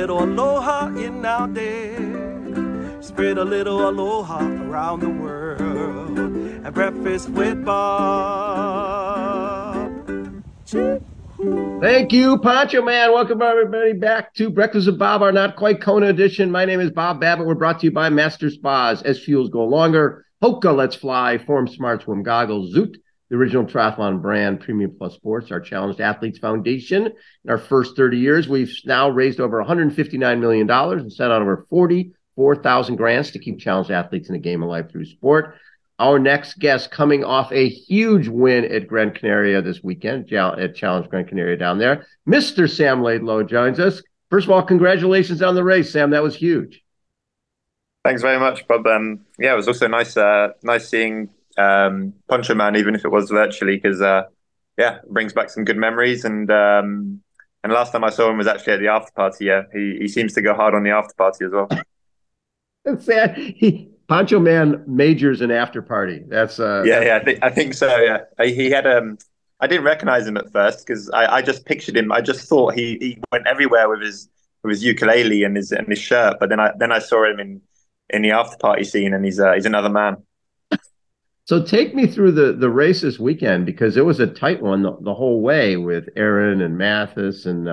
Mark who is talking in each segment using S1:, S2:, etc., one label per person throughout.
S1: little aloha in our day. Spread a little aloha around the world. At breakfast with Bob.
S2: Thank you, Pancho Man. Welcome everybody back to Breakfast with Bob, our not quite Kona edition. My name is Bob Babbitt. We're brought to you by Master Spas. As fuels go longer, Hoka Let's Fly, Form Smart Swim Goggles, Zoot, the original triathlon brand, Premium Plus Sports, our Challenged Athletes Foundation. In our first 30 years, we've now raised over $159 million and sent out over 44,000 grants to keep challenged athletes in the game of life through sport. Our next guest, coming off a huge win at Gran Canaria this weekend, at Challenge Gran Canaria down there, Mr. Sam Laidlow joins us. First of all, congratulations on the race, Sam. That was huge.
S3: Thanks very much, Bob. Yeah, it was also nice seeing Pancho Man, even if it was virtually, because it brings back some good memories. And last time I saw him was actually at the after party. Yeah, he seems to go hard on the after party as well.
S2: It's sad. Pancho Man majors an after party. That's
S3: I think so. Yeah, he had I didn't recognize him at first because I just pictured him. I just thought he went everywhere with his ukulele and his shirt. But then I saw him in the after party scene, and he's another man.
S2: So take me through the race this weekend, because it was a tight one the whole way with Aaron and Mathis and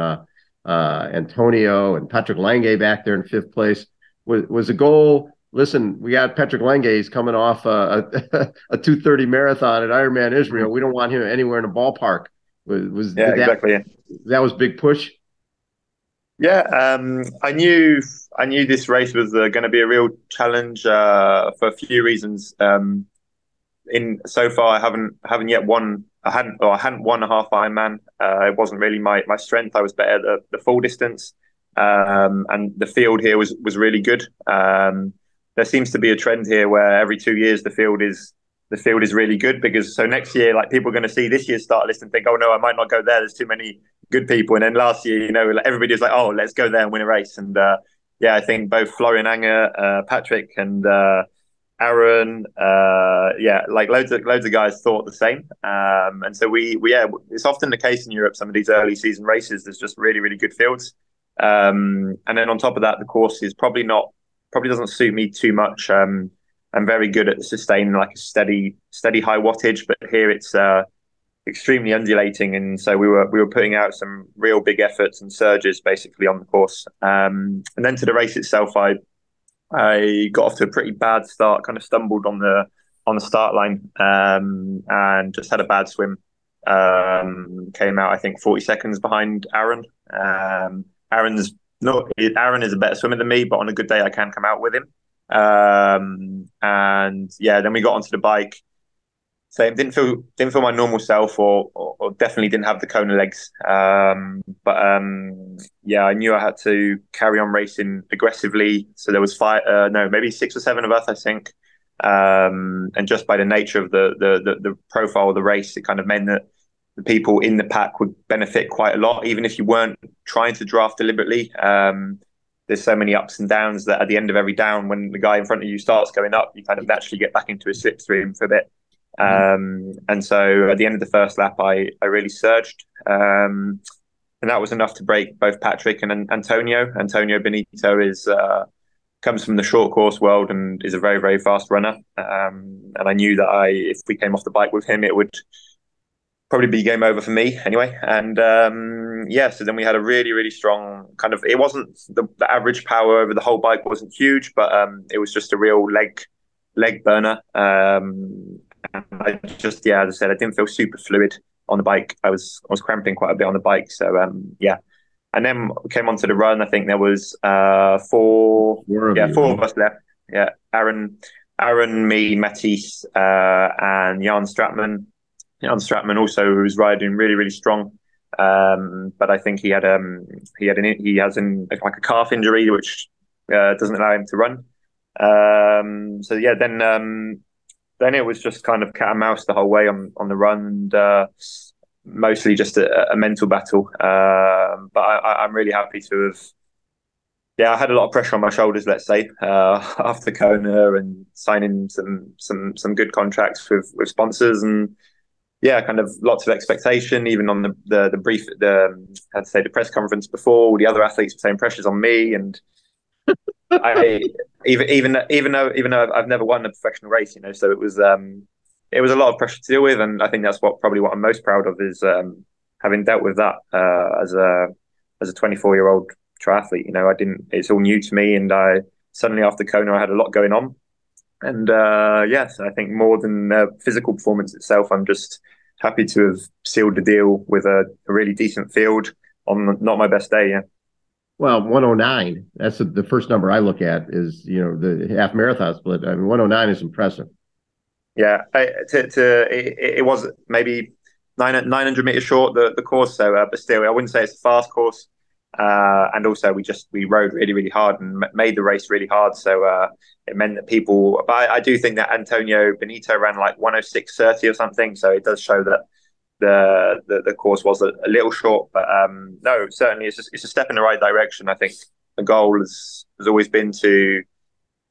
S2: Antonio and Patrick Lange back there in fifth place. Was the goal? Listen, we got Patrick Lange. He's coming off a 2:30 marathon at Ironman Israel. We don't want him anywhere in the ballpark.
S3: Exactly.
S2: That was big push.
S3: Yeah, I knew this race was going to be a real challenge for a few reasons. So far, I haven't yet won. I hadn't won a half Ironman. It wasn't really my strength. I was better at the full distance, and the field here was really good. There seems to be a trend here where every 2 years the field is really good, because so next year, like, people are going to see this year's start list and think, oh no, I might not go there. There's too many good people. And then last year, like, everybody was like, oh, let's go there and win a race. And I think both Florian Anger, Patrick, and Aaron, like loads of guys thought the same. And so it's often the case in Europe. Some of these early season races, there's just really, really good fields. And then on top of that, the course is probably doesn't suit me too much. I'm very good at sustaining like a steady high wattage, but here it's extremely undulating, and so we were putting out some real big efforts and surges basically on the course. And then to the race itself, I got off to a pretty bad start, kind of stumbled on the start line, and just had a bad swim. Came out, I think, 40 seconds behind Aaron. Aaron is a better swimmer than me, but on a good day I can come out with him. Then we got onto the bike. So it didn't feel my normal self, or definitely didn't have the Kona legs. I knew I had to carry on racing aggressively. So there was maybe 6 or 7 of us, I think. And just by the nature of the profile of the race, it kind of meant that the people in the pack would benefit quite a lot, even if you weren't trying to draft deliberately. There's so many ups and downs that at the end of every down, when the guy in front of you starts going up, you kind of naturally get back into a slipstream for a bit. And so at the end of the first lap, I really surged. And that was enough to break both Patrick and Antonio. Antonio Benito comes from the short course world and is a very, very fast runner. And I knew that if we came off the bike with him, it would probably be game over for me anyway. And so then we had a really, really strong kind of, it wasn't the average power over the whole bike wasn't huge, but it was just a real leg burner. I just, as I said, I didn't feel super fluid on the bike. I was cramping quite a bit on the bike. So and then we came onto the run. I think there was four of us left. Yeah, Aaron, me, Mathis, and Jan Stratman. Jan Stratman also, who was riding really, really strong. But I think he has a calf injury, which doesn't allow him to run. Then it was just kind of cat and mouse the whole way on the run, and mostly just a mental battle. But I'm really happy to have. Yeah, I had a lot of pressure on my shoulders, let's say, after Kona and signing some good contracts with sponsors, and yeah, kind of lots of expectation, even on the brief, how to say, the press conference before. All the other athletes were saying pressures on me, and I even though I've never won a professional race, so it was a lot of pressure to deal with, and I think that's what I'm most proud of is having dealt with that as a 24-year-old triathlete. I didn't. It's all new to me, and I suddenly after Kona I had a lot going on, and yes, I think more than physical performance itself, I'm just happy to have sealed the deal with a really decent field on not my best day. Yeah.
S2: Well, 109, that's the first number I look at is, the half marathon split. I mean, 109 is impressive.
S3: Yeah, it was maybe 900 meters short the course, so but still, I wouldn't say it's a fast course. And also, we rode really, really hard and made the race really hard. So it meant that people. But I do think that Antonio Benito ran like 106.30 or something. So it does show that the course was a little short. But no, certainly it's a step in the right direction. I think the goal has always been to.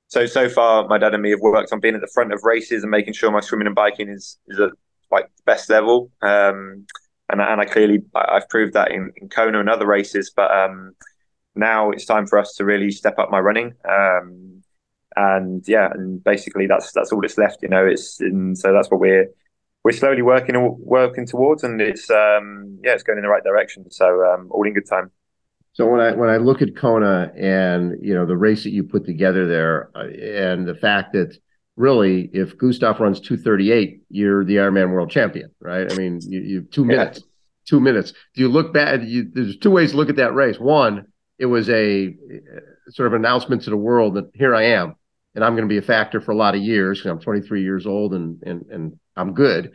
S3: So far, my dad and me have worked on being at the front of races and making sure my swimming and biking is at like best level. And I've proved that in Kona and other races. But now it's time for us to really step up my running. And basically that's all that's left. So that's what we're slowly working towards, and it's going in the right direction. So all in good time.
S2: So when I look at Kona and the race that you put together there, and the fact that really if Gustav runs 2:38, you're the Ironman World Champion, right? I mean, you 2 minutes, 2 minutes. Do you look back? There's two ways to look at that race. One, it was a sort of announcement to the world that here I am, and I'm going to be a factor for a lot of years because I'm 23 years old and I'm good.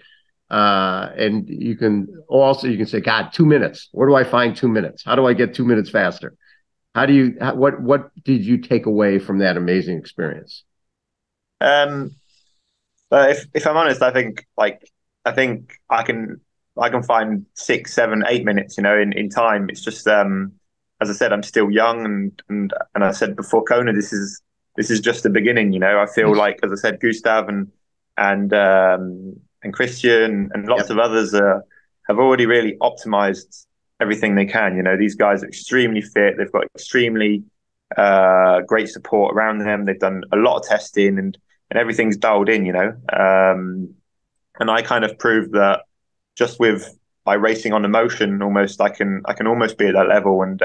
S2: And you can say, God, 2 minutes. Where do I find 2 minutes? How do I get 2 minutes faster? What did you take away from that amazing experience?
S3: If I'm honest, I think I can find 6, 7, 8 minutes, in time. It's just, as I said, I'm still young, and I said before Kona, this is just the beginning. I feel like, as I said, Gustav and Christian and lots of others have already really optimized everything they can. These guys are extremely fit. They've got extremely great support around them. They've done a lot of testing and everything's dialed in. And I kind of proved that just by racing on emotion, almost I can almost be at that level. And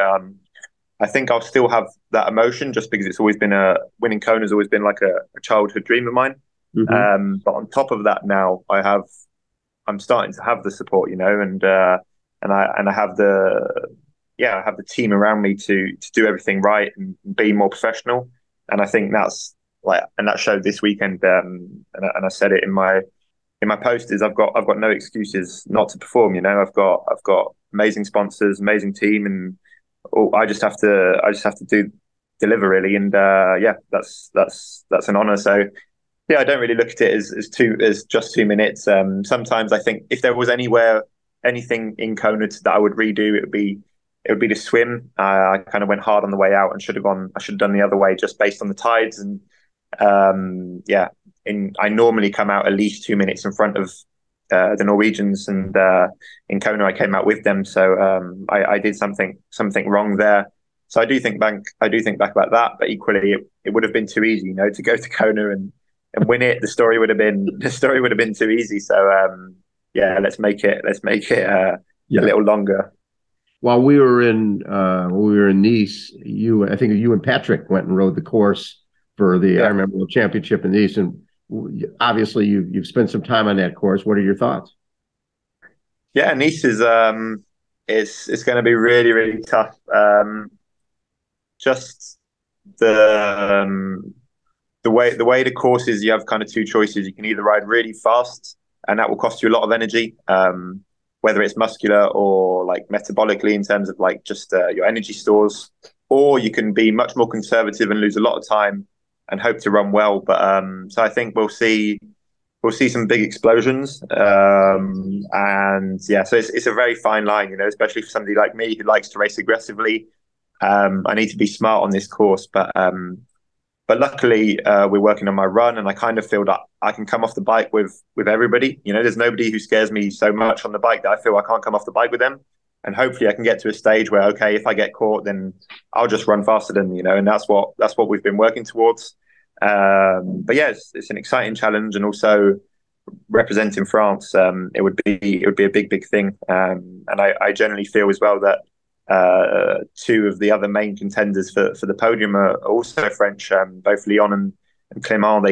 S3: I think I'll still have that emotion just because it's always been winning Kona has always been like a childhood dream of mine. Mm-hmm. But on top of that, now I'm starting to have the support, and I have I have the team around me to do everything right and be more professional. And I think that's that showed this weekend. And I said it in my post is I've got no excuses not to perform. I've got amazing sponsors, amazing team, and I just have to deliver really. And that's an honor. So. Yeah, I don't really look at it as just 2 minutes. Sometimes I think if there was anything in Kona that I would redo, it would be the swim. I kind of went hard on the way out and should have done the other way just based on the tides. And I normally come out at least 2 minutes in front of the Norwegians, and in Kona I came out with them. So I did something wrong there. So I do think back about that, but equally it would have been too easy, to go to Kona and win it. The story would have been too easy. So let's make it a little longer.
S2: While we were in Nice, I think you and Patrick went and rode the course for the Ironman World Championship in Nice, and obviously you've spent some time on that course. What are your thoughts?
S3: Yeah, Nice is it's going to be really, really tough. Just the way the course is, you have kind of two choices. You can either ride really fast, and that will cost you a lot of energy, whether it's muscular or like metabolically in terms of like just your energy stores, or you can be much more conservative and lose a lot of time and hope to run well. But so I think we'll see some big explosions, and so it's a very fine line, especially for somebody like me who likes to race aggressively. I need to be smart on this course, but but luckily we're working on my run, and I kind of feel that I can come off the bike with everybody. You know, there's nobody who scares me so much on the bike that I feel I can't come off the bike with them. And hopefully I can get to a stage where, okay, if I get caught, then I'll just run faster than, you know, and that's what we've been working towards. But yeah, it's an exciting challenge, and also representing France, it would be a big thing. And I generally feel as well that two of the other main contenders for the podium are also French. Both Leon and Clément,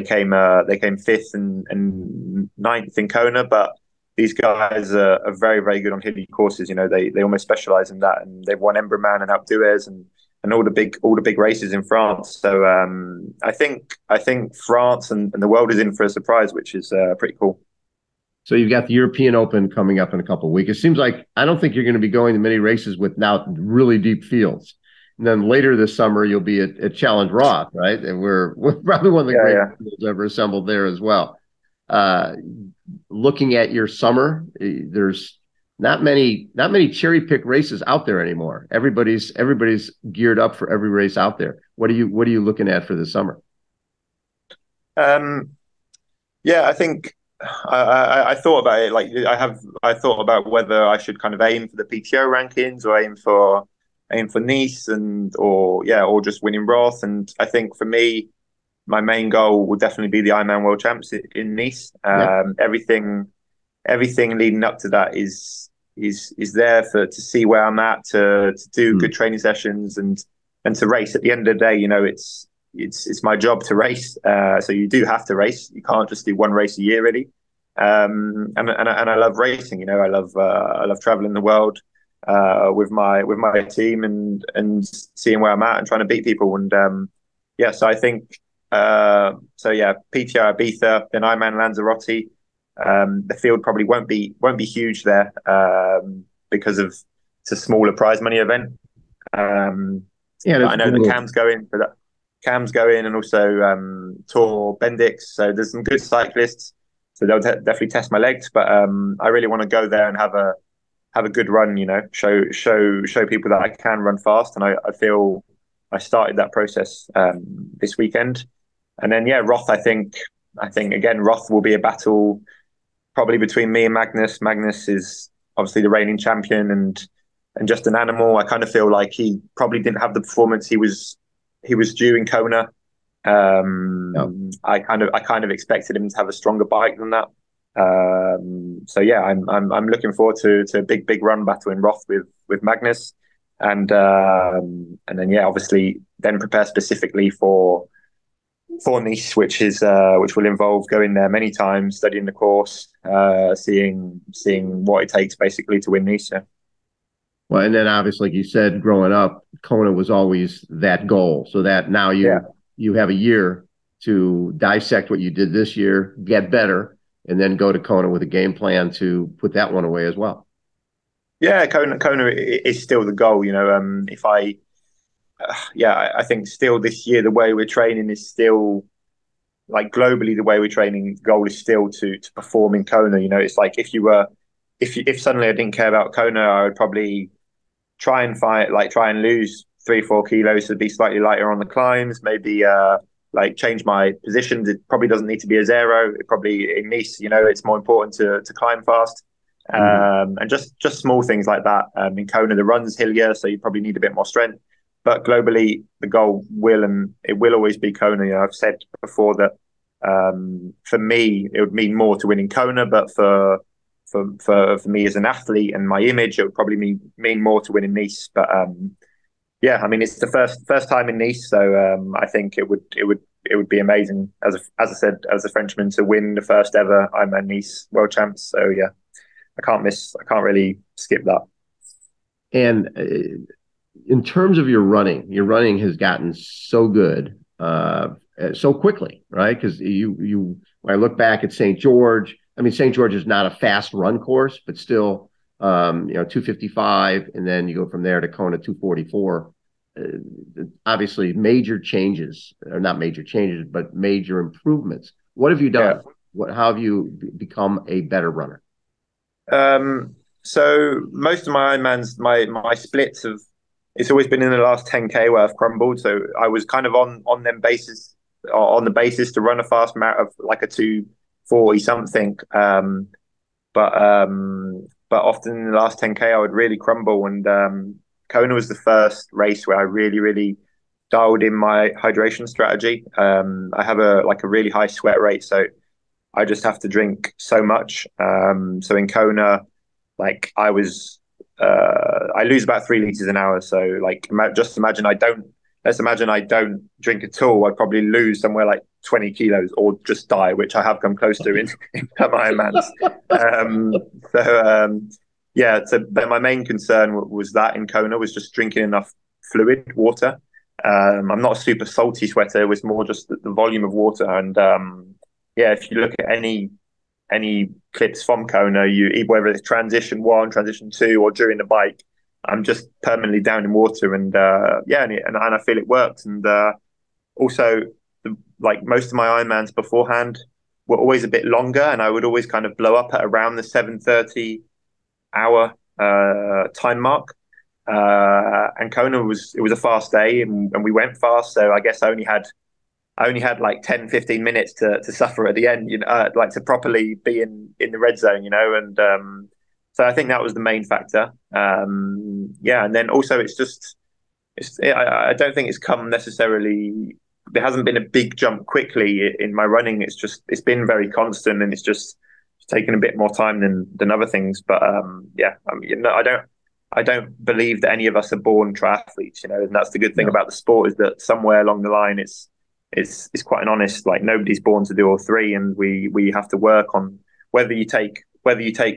S3: they came fifth and ninth in Kona, but these guys are very, very good on hilly courses. You know, they almost specialize in that, and they've won Embrunman and Alpe d'Huez and all the big races in France. So I think France and the world is in for a surprise, which is pretty cool.
S2: So you've got the European Open coming up in a couple of weeks. It seems like I don't think you're going to be going to many races with now really deep fields. And then later this summer, you'll be at Challenge Roth, right? And we're probably one of the greatest fields ever assembled there as well. Looking at your summer, there's not many cherry pick races out there anymore. Everybody's geared up for every race out there. What are you looking at for this summer?
S3: Yeah, I think I thought about it. Like I thought about whether I should kind of aim for the PTO rankings or aim for Nice or just winning Roth. And I think for me, my main goal will definitely be the Ironman World Champs in Nice. Everything leading up to that is there to see where I'm at, to do good training sessions and to race. At the end of the day, you know, it's my job to race. So you do have to race. You can't just do one race a year, really. And I love racing. You know, I love traveling the world with my team and seeing where I'm at and trying to beat people. And so I think PTO Ibiza, then Ironman Lanzarote. The field probably won't be huge there because it's a smaller prize money event. I know that Cam's going for that. Cam's going, and also Tor Bendix. So there's some good cyclists. So they'll definitely test my legs. But I really want to go there and have a good run. You know, show people that I can run fast. And I feel I started that process this weekend. And then Roth. I think again Roth will be a battle probably between me and Magnus. Magnus is obviously the reigning champion and just an animal. I kind of feel like he probably didn't have the performance he was due in Kona. I kind of expected him to have a stronger bike than that. I'm looking forward to a big run battle in Roth with Magnus, and then obviously then prepare specifically for Nice, which will involve going there many times, studying the course, seeing what it takes basically to win Nice. Yeah.
S2: Well, and then obviously, like you said, growing up, Kona was always that goal. So that now you have a year to dissect what you did this year, get better, and then go to Kona with a game plan to put that one away as well.
S3: Yeah, Kona is still the goal. You know, I think still this year the way we're training is still like globally the way we're training. The goal is still to perform in Kona. You know, it's like if suddenly I didn't care about Kona, I would probably try and lose 3-4 kilos to be slightly lighter on the climbs, maybe change my positions. It probably doesn't need to be a zero. It probably in Nice, you know, it's more important to climb fast. And just small things like that. In Kona, the run's hillier, so you probably need a bit more strength. But globally, the goal will always be Kona. You know, I've said before that for me, it would mean more to win in Kona, but for me as an athlete and my image, it would probably mean more to win in Nice. But I mean, it's the first time in Nice, so I think it would be amazing as I said, as a Frenchman, to win the first ever Ironman Nice World Champs. So yeah, I can't really skip that.
S2: And in terms of your running has gotten so good so quickly, right? Because when I look back at St. George, I mean, St. George is not a fast run course, but still, 255, and then you go from there to Kona 244. Obviously, major changes, or not major changes, but major improvements. What have you done? Yeah. How have you become a better runner?
S3: So most of my Ironmans, my splits it's always been in the last 10K where I've crumbled. So I was kind of on them bases on the basis to run a fast marathon of like a 2:40 something. But often in the last 10K, I would really crumble. And Kona was the first race where I really, really dialed in my hydration strategy. I have a really high sweat rate, so I just have to drink so much. So in Kona, like I lose about 3 liters an hour. So like, let's imagine I don't drink at all. I'd probably lose somewhere like 20 kilos or just die, which I have come close to in some Ironmans. Yeah. So then my main concern was that in Kona was just drinking enough fluid, water. I'm not a super salty sweater. It was more just the volume of water. And yeah, if you look at any clips from Kona, whether it's transition 1, transition 2, or during the bike, I'm just permanently down in water, and and I feel it worked. And also, like most of my Ironmans beforehand were always a bit longer, and I would always kind of blow up at around the 7:30 hour time mark. And Kona was a fast day, and we went fast, so I guess I only had like 10-15 minutes to suffer at the end, like to properly be in the red zone, and so I think that was the main factor. And then also I don't think it's come necessarily. There hasn't been a big jump quickly in my running. It's been very constant, and it's taken a bit more time than other things. But I don't believe that any of us are born triathletes, and that's the good thing about the sport, is that somewhere along the line it's quite an honest, like nobody's born to do all three, and we have to work on whether you take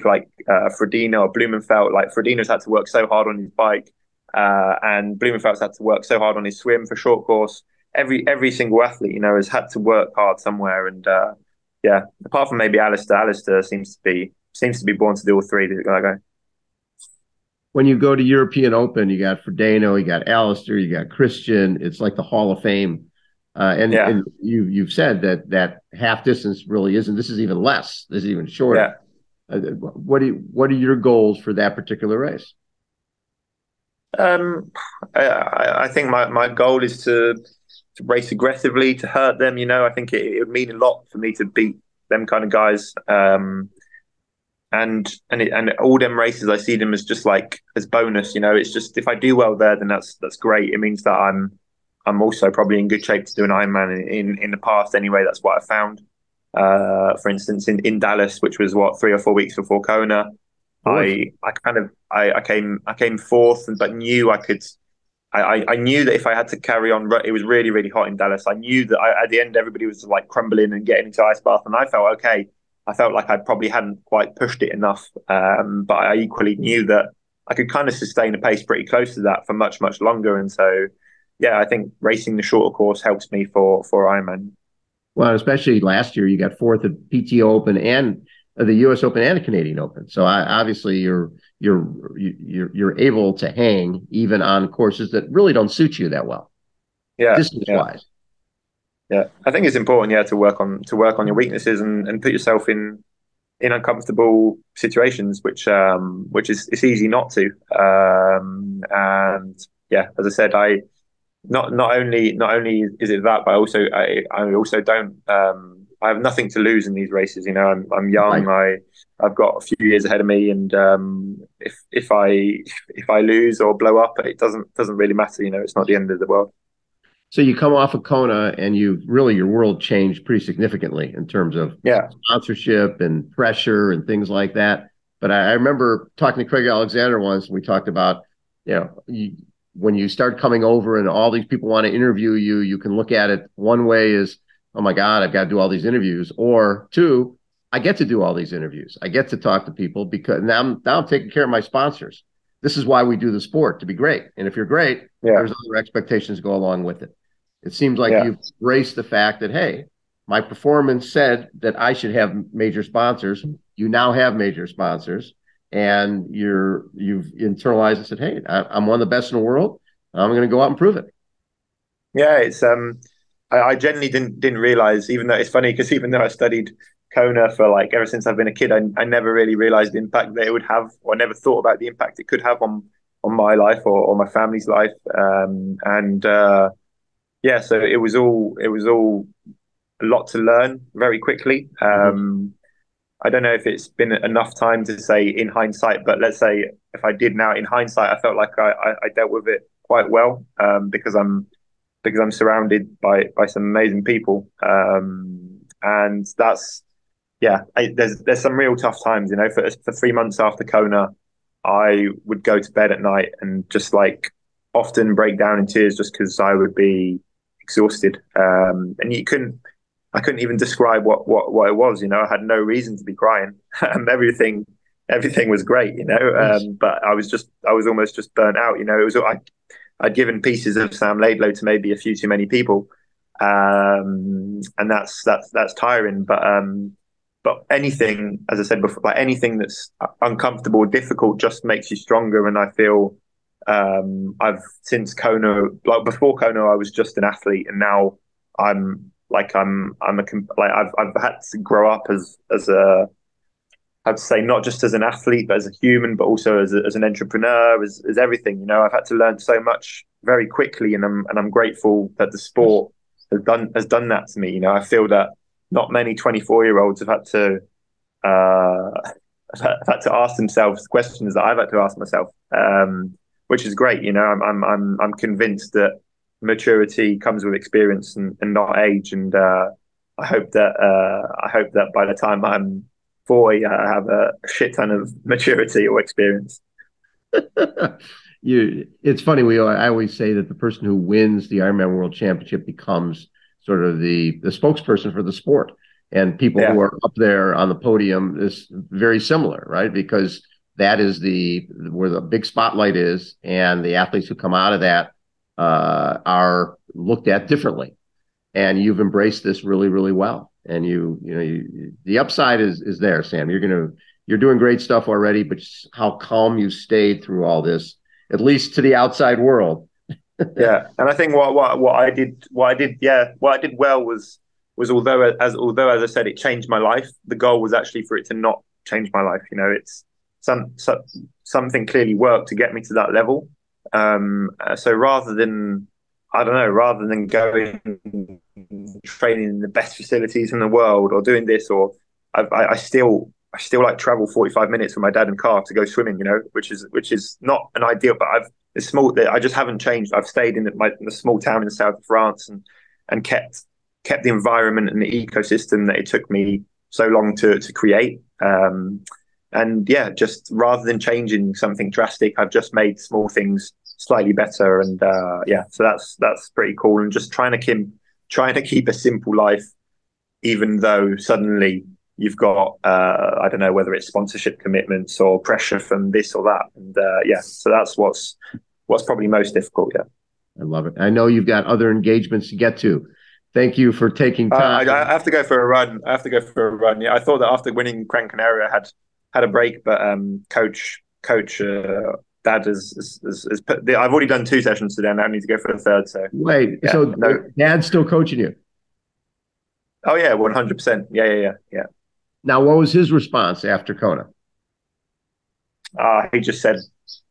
S3: like Frodeno or Blumenfeld. Like Frodeno's had to work so hard on his bike, and Blumenfeld's had to work so hard on his swim for short course. Every single athlete, has had to work hard somewhere, and apart from maybe Alistair seems to be born to do all three.
S2: When you go to European Open, you got Frodeno, you got Alistair, you got Christian. It's like the Hall of Fame. And you've said that half distance really isn't. This is even less. This is even shorter. Yeah. What are your goals for that particular race?
S3: I think my goal is to race aggressively, to hurt them. I think it would mean a lot for me to beat them kind of guys. And all them races, I see them as just like as bonus. It's just, if I do well there, then that's great. It means that I'm also probably in good shape to do an Ironman in the past anyway. That's what I found. For instance, in Dallas, which was 3 or 4 weeks before Kona, I came fourth, but knew I could. I knew that if I had to carry on, it was really, really hot in Dallas. I knew that at the end, everybody was like crumbling and getting into ice bath, and I felt okay. I felt like I probably hadn't quite pushed it enough, but I equally knew that I could kind of sustain a pace pretty close to that for much, much longer. And so, yeah, I think racing the shorter course helps me for Ironman.
S2: Well, especially last year, you got fourth at PTO Open and the U.S. Open and the Canadian Open. So obviously, you're able to hang even on courses that really don't suit you that well, distance-wise.
S3: Yeah, I think it's important, to work on your weaknesses and put yourself in uncomfortable situations, which is it's easy not to. And yeah, as I said, I not only is it that, but I also don't. I have nothing to lose in these races. I'm young. Right. I've got a few years ahead of me, and if I lose or blow up, it doesn't really matter. It's not the end of the world.
S2: So you come off of Kona, and your world changed pretty significantly in terms of sponsorship and pressure and things like that. But I remember talking to Craig Alexander once, and we talked about, when you start coming over and all these people want to interview you, you can look at it one way is, oh my God, I've got to do all these interviews, or two, I get to do all these interviews. I get to talk to people because now I'm taking care of my sponsors. This is why we do the sport, to be great. And if you're great, there's other expectations to go along with it. It seems like you've embraced the fact that, hey, my performance said that I should have major sponsors. You now have major sponsors, and you've internalized and said, hey, I'm one of the best in the world. I'm going to go out and prove it.
S3: Yeah, it's I genuinely didn't realize, even though it's funny, because even though I studied Kona for ever since I've been a kid, I never really realized the impact that it would have, or never thought about the impact it could have on my life or my family's life. yeah, so it was all a lot to learn very quickly.
S2: Mhm.
S3: I don't know if it's been enough time to say in hindsight, but let's say if I did now in hindsight, I felt like I dealt with it quite well, because I'm surrounded by some amazing people, and that's yeah. There's some real tough times, For 3 months after Kona, I would go to bed at night and just like often break down in tears just because I would be exhausted, and I couldn't even describe what it was. I had no reason to be crying. Everything was great,
S2: Yes.
S3: but I was almost just burnt out. It was I'd given pieces of Sam Laidlow to maybe a few too many people, and that's tiring. But anything, as I said before, like anything that's uncomfortable or difficult just makes you stronger. And I feel I've since Kona, like before Kona, I was just an athlete, and now I'm a like I've had to grow up as a I'd say not just as an athlete, but as a human, but also as an entrepreneur, as everything. I've had to learn so much very quickly, and I'm grateful that the
S2: Yes.
S3: sport has done that to me. I feel that not many 24-year-olds have had to uh, have had to ask themselves questions that I've had to ask myself, which is great. I'm convinced that maturity comes with experience and not age, and I hope that by the time I'm 40, I have a shit ton of maturity or experience.
S2: It's funny. I always say that the person who wins the Ironman World Championship becomes sort of the spokesperson for the sport, and people who
S3: Yeah,
S2: are up there on the podium is very similar, right? Because that is the where the big spotlight is, and the athletes who come out of that are looked at differently. And you've embraced this really, really well. And the upside is there, Sam. You're doing great stuff already, but how calm you stayed through all this, at least to the outside world.
S3: yeah, and I think what I did well was although as I said it changed my life. The goal was actually for it to not change my life. It's something clearly worked to get me to that level. So rather than going training in the best facilities in the world or doing this, or I still like travel 45 minutes with my dad in car to go swimming, which is not an ideal, but it's small. I just haven't changed. I've stayed in the small town in the south of France, and kept the environment and the ecosystem that it took me so long to create. And yeah, just rather than changing something drastic, I've just made small things slightly better. And yeah, so that's pretty cool. And just trying to keep a simple life, even though suddenly you've got I don't know whether it's sponsorship commitments or pressure from this or that. And yeah, so that's what's probably most difficult. Yeah.
S2: I love it. I know you've got other engagements to get to. Thank you for taking time.
S3: I have to go for a run. I have to go for a run. Yeah, I thought that after winning Gran Canaria, I had a break, but coach Dad has put. I've already done 2 sessions today, and I need to go for a third. So
S2: Wait,
S3: yeah,
S2: so
S3: no.
S2: Dad's still coaching you?
S3: Oh yeah, 100%. Yeah.
S2: Now, what was his response after Kona?
S3: He just said,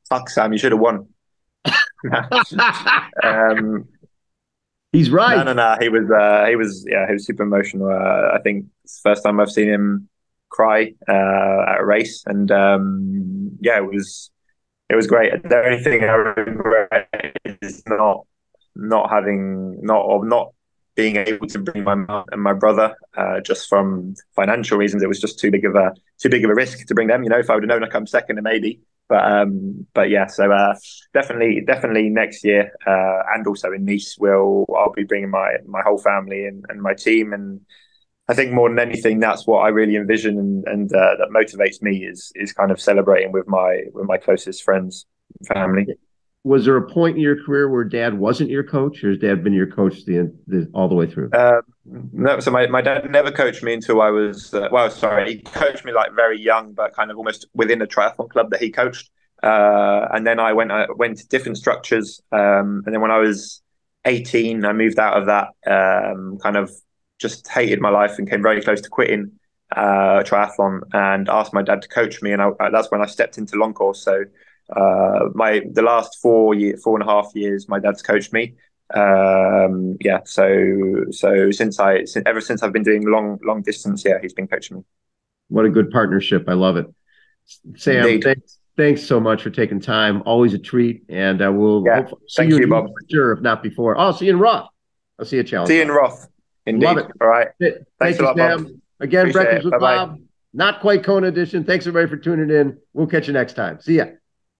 S3: "Fuck Sam, you should have won." um,
S2: He's
S3: no,
S2: right.
S3: no, no. He was super emotional. I think it's the first time I've seen him cry at a race, and yeah, it was great. The only thing I regret is not being able to bring my mum and my brother, just from financial reasons. It was just too big of a risk to bring them. If I would have known I come second, then maybe. But yeah, so definitely next year, and also in Nice, I'll be bringing my whole family and my team. And I think more than anything, that's what I really envision, and that motivates me is kind of celebrating with my closest friends and family.
S2: Was there a point in your career where Dad wasn't your coach, or has Dad been your coach all the way through?
S3: No, so my dad never coached me until I was sorry, he coached me like very young, but kind of almost within a triathlon club that he coached. And then I went to different structures, and then when I was 18, I moved out of that. Kind of just hated my life and came very close to quitting triathlon, and asked my dad to coach me, and that's when I stepped into long course. So the last 4 and a half years, my dad's coached me. Yeah, so ever since I've been doing long distance, yeah, he's been coaching me.
S2: What a good partnership. I love it. Sam, thanks so much for taking time. Always a treat. And we'll hopefully see you, Bob. Sure, if not before. I'll see you in Roth. I'll see you at Challenge.
S3: See you in Roth. Indeed.
S2: Love it.
S3: All right.
S2: Thanks a lot, Sam. Bob. Again, Breakfast with Bob. Not Quite Kona edition. Thanks everybody for tuning in. We'll catch you next time. See ya.